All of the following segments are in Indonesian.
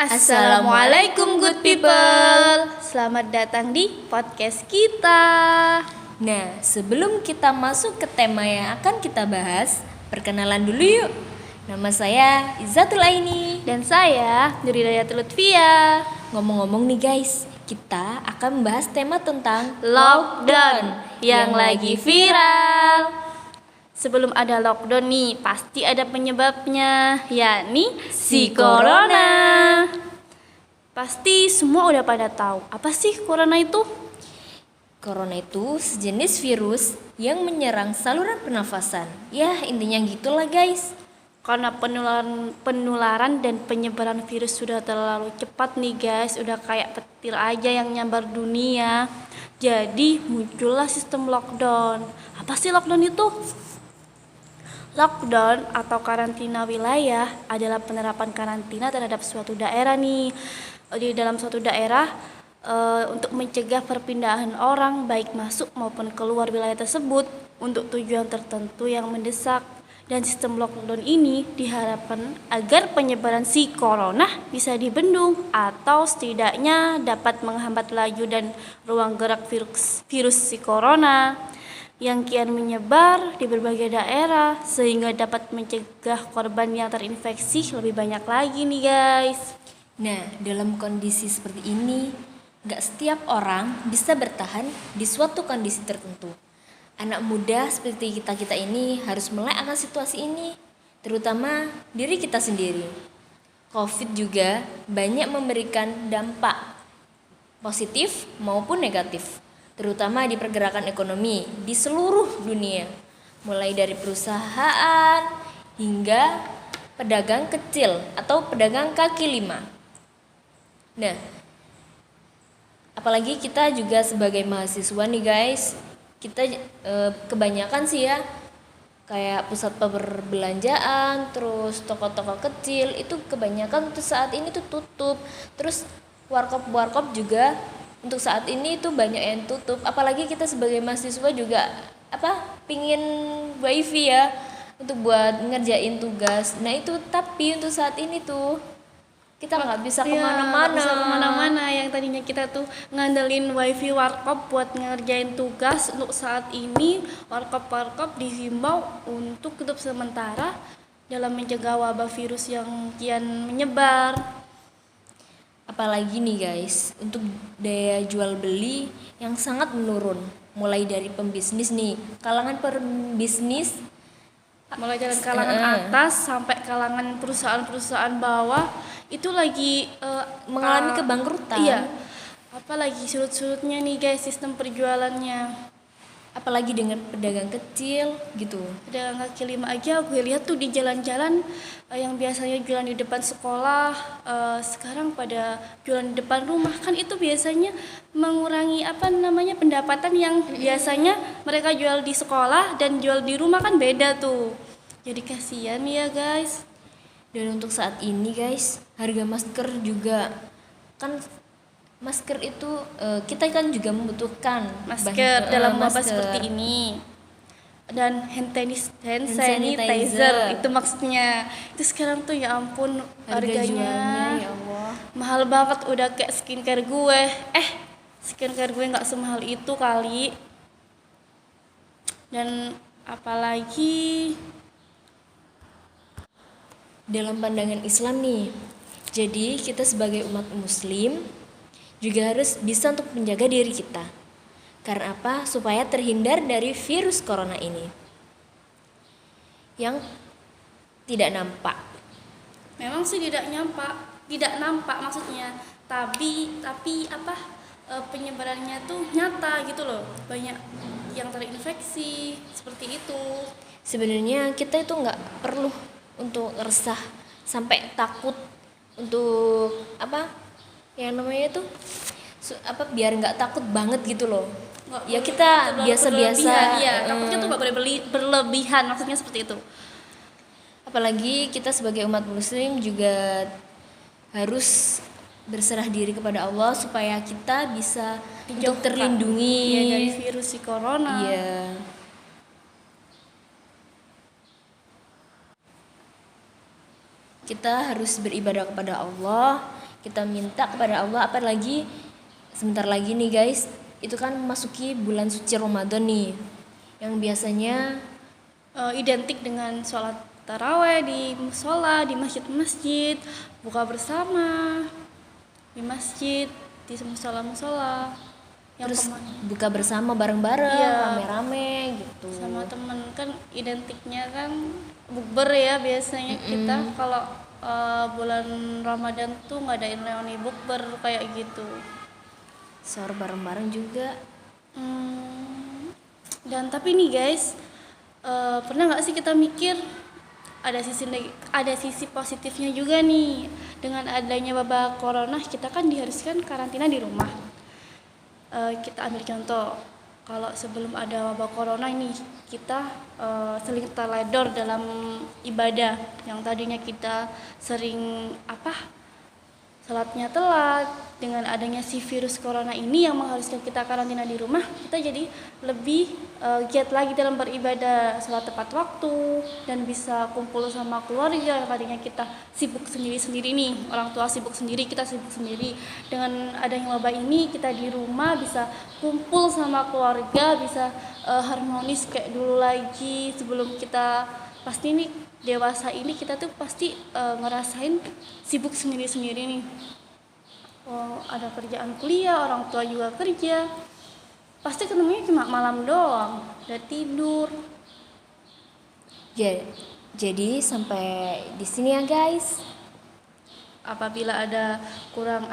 Assalamualaikum good people. Selamat datang di podcast kita. Nah, sebelum kita masuk ke tema yang akan kita bahas, perkenalan dulu yuk. Nama saya Izzatul Aini. Dan saya Nuri Dayatul Lutfia. Ngomong-ngomong nih guys, kita akan membahas tema tentang Lockdown yang lagi viral. Sebelum ada lockdown nih, pasti ada penyebabnya, yakni si corona. Pasti semua udah pada tahu, apa sih corona itu? Corona itu sejenis virus yang menyerang saluran pernafasan. Ya, intinya gitulah guys. Karena penularan dan penyebaran virus sudah terlalu cepat nih guys, udah kayak petir aja yang nyambar dunia. Jadi muncullah sistem lockdown. Apa sih lockdown itu? Lockdown atau karantina wilayah adalah penerapan karantina terhadap suatu daerah nih. Di dalam suatu daerah untuk mencegah perpindahan orang baik masuk maupun keluar wilayah tersebut untuk tujuan tertentu yang mendesak. Dan sistem lockdown ini diharapkan agar penyebaran si corona bisa dibendung atau setidaknya dapat menghambat laju dan ruang gerak virus si corona yang kian menyebar di berbagai daerah sehingga dapat mencegah korban yang terinfeksi lebih banyak lagi nih guys. Nah, dalam kondisi seperti ini, gak setiap orang bisa bertahan di suatu kondisi tertentu. Anak muda seperti kita ini harus melek akan situasi ini, terutama diri kita sendiri. COVID juga banyak memberikan dampak positif maupun negatif, terutama di pergerakan ekonomi di seluruh dunia, mulai dari perusahaan hingga pedagang kecil atau pedagang kaki lima. Nah, apalagi kita juga sebagai mahasiswa nih guys, kita kebanyakan sih ya kayak pusat perbelanjaan, terus toko-toko kecil itu kebanyakan untuk saat ini tuh tutup. Terus warkop juga untuk saat ini tuh banyak yang tutup. Apalagi kita sebagai mahasiswa juga pingin wifi ya untuk buat ngerjain tugas. Nah itu tapi untuk saat ini tuh kita nggak bisa kemana-mana. Yang tadinya kita tuh ngandelin wifi warkop buat ngerjain tugas, untuk saat ini warkop dihimbau untuk tutup sementara dalam mencegah wabah virus yang kian menyebar. Apalagi nih guys, untuk daya jual beli yang sangat menurun, mulai dari pembisnis nih, kalangan pembisnis, mulai dari kalangan atas sampai kalangan perusahaan-perusahaan bawah itu lagi mengalami kebangkrutan. Iya. Apalagi surut-surutnya nih guys sistem perjualannya. Apalagi dengan pedagang kecil gitu. Pedagang kaki lima aja gue lihat tuh di jalan-jalan yang biasanya jualan di depan sekolah sekarang pada jualan di depan rumah. Kan itu biasanya mengurangi pendapatan yang biasanya mereka jual di sekolah dan jual di rumah kan beda tuh. Jadi kasihan ya guys. Dan untuk saat ini guys, harga masker juga kan masker itu kita kan juga membutuhkan masker dalam wabah seperti ini. Dan hand sanitizer itu maksudnya. Itu sekarang tuh ya ampun harganya ya Allah mahal banget, udah kayak skincare gue. Skincare gue nggak semahal itu kali. Dan apalagi dalam pandangan Islam nih, jadi kita sebagai umat muslim juga harus bisa untuk menjaga diri kita. Karena apa? Supaya terhindar dari virus corona ini yang tidak nampak. Memang sih tidak nampak maksudnya. Tapi penyebarannya tuh nyata gitu loh. Banyak yang terinfeksi seperti itu. Sebenarnya kita itu nggak perlu untuk resah sampai takut untuk biar nggak takut banget gitu loh. Ya kita biasa-biasa. Iya, takutnya tuh nggak boleh berlebihan, maksudnya seperti itu. Apalagi kita sebagai umat muslim juga harus berserah diri kepada Allah supaya kita bisa untuk terlindungi dari virus si corona. Iya. Kita harus beribadah kepada Allah kita minta kepada Allah. Apalagi sebentar lagi nih guys, itu kan memasuki bulan suci Ramadan nih, yang biasanya Identik dengan sholat taraweh di musola, di masjid-masjid, buka bersama di masjid, di musola-musola. terus buka bersama bareng-bareng, Iya. rame-rame gitu. Sama temen kan identiknya kan bukber ya biasanya. Kita kalau bulan Ramadan tuh ngadain reuni bukber kayak gitu. Sahur bareng-bareng juga. Dan tapi nih guys, pernah nggak sih kita mikir ada sisi positifnya juga nih. Dengan adanya wabah corona, kita kan diharuskan karantina di rumah. Kita ambil contoh, kalau sebelum ada wabah corona ini kita sering teledor dalam ibadah. Yang tadinya kita sering salatnya telat. Dengan adanya si virus corona ini yang mengharuskan kita karantina di rumah, kita jadi lebih giat lagi dalam beribadah, sholat tepat waktu, dan bisa kumpul sama keluarga. Yang tadinya kita sibuk sendiri-sendiri nih, orang tua sibuk sendiri, kita sibuk sendiri. Dengan adanya wabah ini, kita di rumah bisa kumpul sama keluarga, bisa harmonis kayak dulu lagi. Sebelum kita pasti nih dewasa ini, kita tuh pasti ngerasain sibuk sendiri-sendiri nih. Ada kerjaan kuliah, orang tua juga kerja, pasti ketemunya cuma malam doang, udah tidur. Jadi sampai di sini ya guys. Apabila ada kurang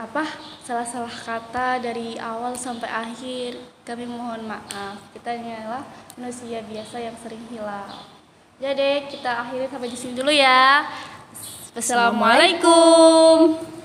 salah-salah kata dari awal sampai akhir, kami mohon maaf. Kita hanyalah manusia biasa yang sering hilang. Jadi kita akhiri sampai di sini dulu ya. Wassalamualaikum.